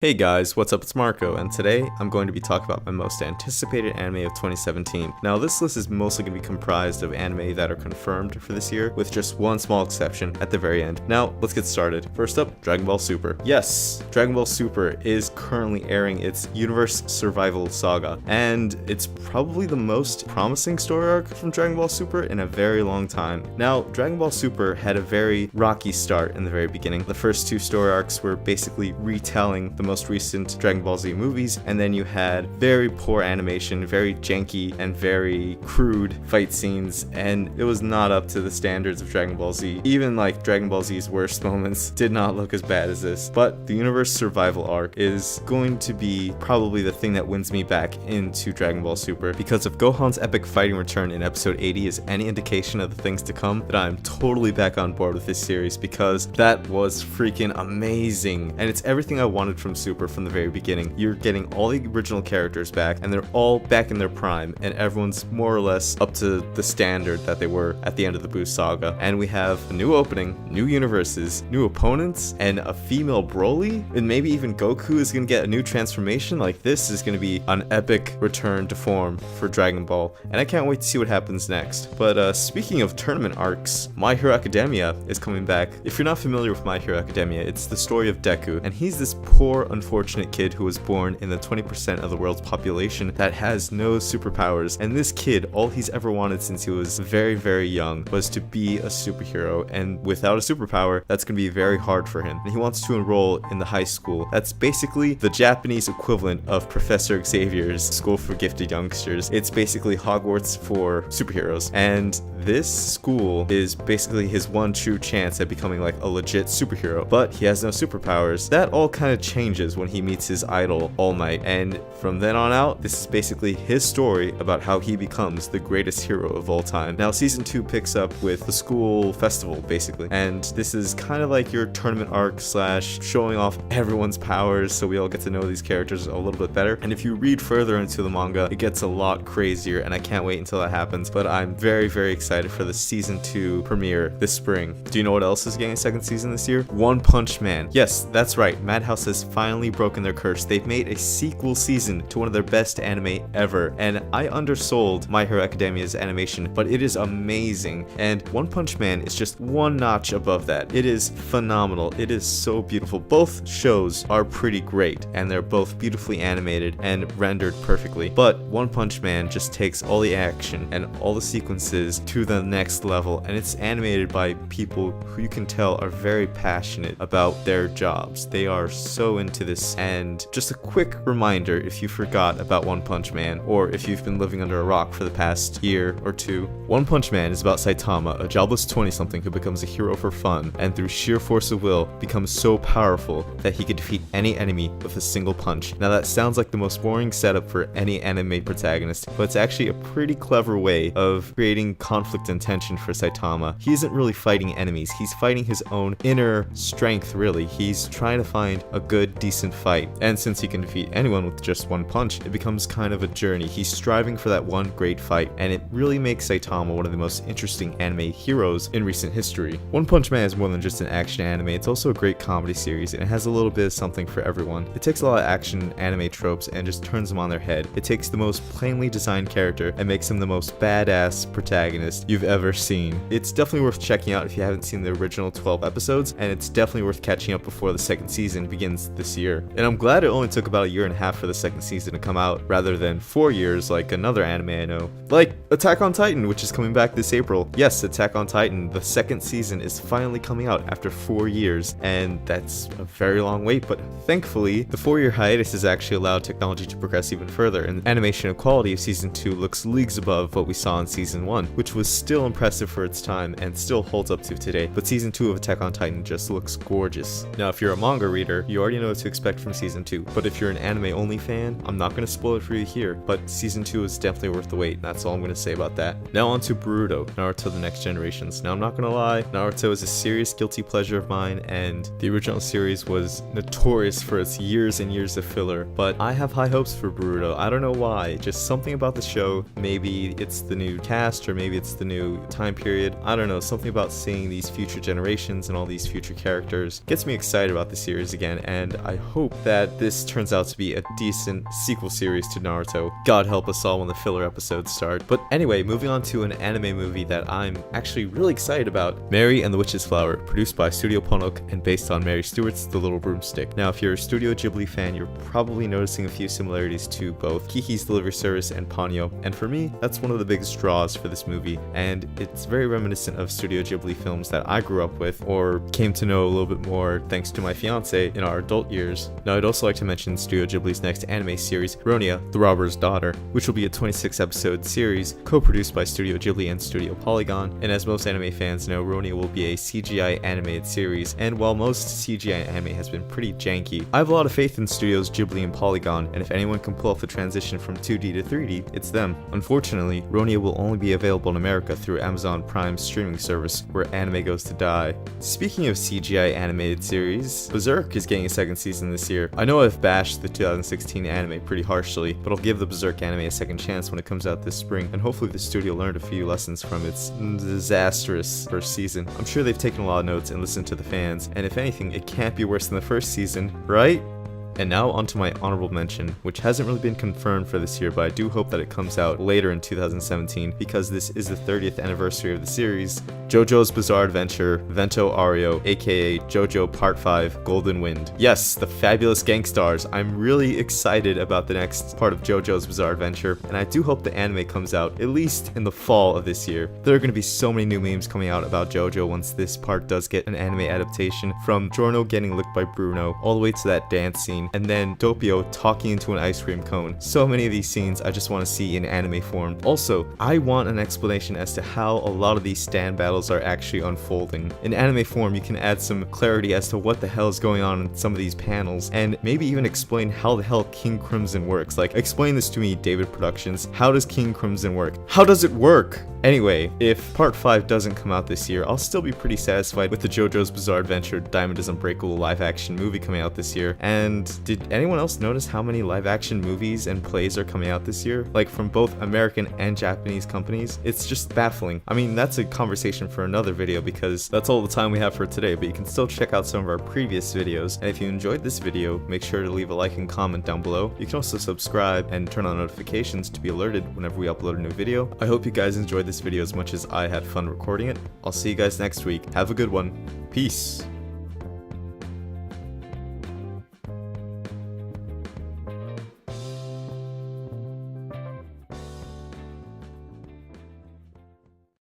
Hey guys, what's up? It's Marco, and today I'm going to be talking about my most anticipated anime of 2017. Now, this list is mostly going to be comprised of anime that are confirmed for this year, with just one small exception at the very end. Now, let's get started. First up, Dragon Ball Super. Yes, Dragon Ball Super is currently airing its Universe Survival Saga, and it's probably the most promising story arc from Dragon Ball Super in a very long time. Now, Dragon Ball Super had a very rocky start in the very beginning. The first two story arcs were basically retelling the most recent Dragon Ball Z movies, and then you had very poor animation, very janky and very crude fight scenes, and it was not up to the standards of Dragon Ball Z. Even like Dragon Ball Z's worst moments did not look as bad as this. But the Universe Survival arc is going to be probably the thing that wins me back into Dragon Ball Super, because if Gohan's epic fighting return in episode 80 is any indication of the things to come, then I'm totally back on board with this series, because that was freaking amazing, and it's everything I wanted from Super from the very beginning. You're getting all the original characters back, and they're all back in their prime, and everyone's more or less up to the standard that they were at the end of the Buu saga. And we have a new opening, new universes, new opponents, and a female Broly, and maybe even Goku is gonna get a new transformation. Like, this is gonna be an epic return to form for Dragon Ball, and I can't wait to see what happens next. But speaking of tournament arcs, My Hero Academia is coming back. If you're not familiar with My Hero Academia, it's the story of Deku, and he's this poor, unfortunate kid who was born in the 20% of the world's population that has no superpowers. And this kid, all he's ever wanted since he was very, very young was to be a superhero, and without a superpower, that's gonna be very hard for him. And he wants to enroll in the high school. That's basically the Japanese equivalent of Professor Xavier's School for Gifted Youngsters. It's basically Hogwarts for superheroes. And this school is basically his one true chance at becoming like a legit superhero, but he has no superpowers. That all kind of changes when he meets his idol, All Might, and from then on out, this is basically his story about how he becomes the greatest hero of all time. Now, season 2 picks up with the school festival, basically, and this is kind of like your tournament arc slash showing off everyone's powers, so we all get to know these characters a little bit better. And if you read further into the manga, it gets a lot crazier, and I can't wait until that happens. But I'm very, very excited for the season 2 premiere this spring. Do you know what else is getting a second season this year? One Punch Man. Yes, that's right, Madhouse has finally broken their curse. They've made a sequel season to one of their best anime ever, and I undersold My Hero Academia's animation, but it is amazing, and One Punch Man is just one notch above that. It is phenomenal. It is so beautiful. Both shows are pretty great, and they're both beautifully animated and rendered perfectly, but One Punch Man just takes all the action and all the sequences to the next level, and it's animated by people who you can tell are very passionate about their jobs. They are so into this. And just a quick reminder, if you forgot about One Punch Man, or if you've been living under a rock for the past year or two, One Punch Man is about Saitama, a jobless 20-something who becomes a hero for fun, and through sheer force of will becomes so powerful that he can defeat any enemy with a single punch. Now, that sounds like the most boring setup for any anime protagonist, but it's actually a pretty clever way of creating conflict and tension for Saitama. He isn't really fighting enemies, he's fighting his own inner strength, really. He's trying to find a good, decent fight, and since he can defeat anyone with just one punch, it becomes kind of a journey. He's striving for that one great fight, and it really makes Saitama one of the most interesting anime heroes in recent history. One Punch Man is more than just an action anime, it's also a great comedy series, and it has a little bit of something for everyone. It takes a lot of action anime tropes and just turns them on their head. It takes the most plainly designed character and makes him the most badass protagonist you've ever seen. It's definitely worth checking out if you haven't seen the original 12 episodes, and it's definitely worth catching up before the second season begins this year. And I'm glad it only took about a year and a half for the second season to come out, rather than 4 years like another anime I know. Like Attack on Titan, which is coming back this April. Yes, Attack on Titan, the second season is finally coming out after 4 years, and that's a very long wait, but thankfully, the 4-year hiatus has actually allowed technology to progress even further, and animation quality of season 2 looks leagues above what we saw in season 1, which was still impressive for its time and still holds up to today. But season 2 of Attack on Titan just looks gorgeous. Now, if you're a manga reader, you already know what to expect from season 2, but if you're an anime only fan, I'm not going to spoil it for you here, but season 2 is definitely worth the wait, and that's all I'm going to say about that. Now on to Boruto, Naruto The Next Generations. Now, I'm not going to lie, Naruto is a serious guilty pleasure of mine, and the original series was notorious for its years and years of filler, but I have high hopes for Boruto. I don't know why, just something about the show. Maybe it's the new cast, or maybe it's the new time period. I don't know, something about seeing these future generations and all these future characters gets me excited about the series again, and I I hope that this turns out to be a decent sequel series to Naruto. God help us all when the filler episodes start. But anyway, moving on to an anime movie that I'm actually really excited about. Mary and the Witch's Flower, produced by Studio Ponok and based on Mary Stewart's The Little Broomstick. Now, if you're a Studio Ghibli fan, you're probably noticing a few similarities to both Kiki's Delivery Service and Ponyo, and for me, that's one of the biggest draws for this movie, and it's very reminiscent of Studio Ghibli films that I grew up with, or came to know a little bit more thanks to my fiance in our adult years. Now, I'd also like to mention Studio Ghibli's next anime series, Ronia, The Robber's Daughter, which will be a 26-episode series co-produced by Studio Ghibli and Studio Polygon, and as most anime fans know, Ronia will be a CGI animated series, and while most CGI anime has been pretty janky, I have a lot of faith in Studios Ghibli and Polygon, and if anyone can pull off the transition from 2D to 3D, it's them. Unfortunately, Ronia will only be available in America through Amazon Prime's streaming service, where anime goes to die. Speaking of CGI animated series, Berserk is getting a second season this year. I know I've bashed the 2016 anime pretty harshly, but I'll give the Berserk anime a second chance when it comes out this spring, and hopefully the studio learned a few lessons from its disastrous first season. I'm sure they've taken a lot of notes and listened to the fans, and if anything, it can't be worse than the first season, right? And now onto my honorable mention, which hasn't really been confirmed for this year, but I do hope that it comes out later in 2017 because this is the 30th anniversary of the series. JoJo's Bizarre Adventure, Vento Ario, aka JoJo Part 5, Golden Wind. Yes, the fabulous Gangstars. I'm really excited about the next part of JoJo's Bizarre Adventure, and I do hope the anime comes out at least in the fall of this year. There are going to be so many new memes coming out about JoJo once this part does get an anime adaptation, from Giorno getting licked by Bruno, all the way to that dance scene, and then Doppio talking into an ice cream cone. So many of these scenes I just want to see in anime form. Also, I want an explanation as to how a lot of these stand battles are actually unfolding. In anime form, you can add some clarity as to what the hell is going on in some of these panels, and maybe even explain how the hell King Crimson works. Like, explain this to me, David Productions. How does King Crimson work? How does it work? Anyway, if Part 5 doesn't come out this year, I'll still be pretty satisfied with the JoJo's Bizarre Adventure Diamond is Unbreakable live-action movie coming out this year. And did anyone else notice how many live-action movies and plays are coming out this year? Like, from both American and Japanese companies? It's just baffling. I mean, that's a conversation for another video because that's all the time we have for today, but you can still check out some of our previous videos. And if you enjoyed this video, make sure to leave a like and comment down below. You can also subscribe and turn on notifications to be alerted whenever we upload a new video. I hope you guys enjoyed this video as much as I had fun recording it. I'll see you guys next week. Have a good one. Peace.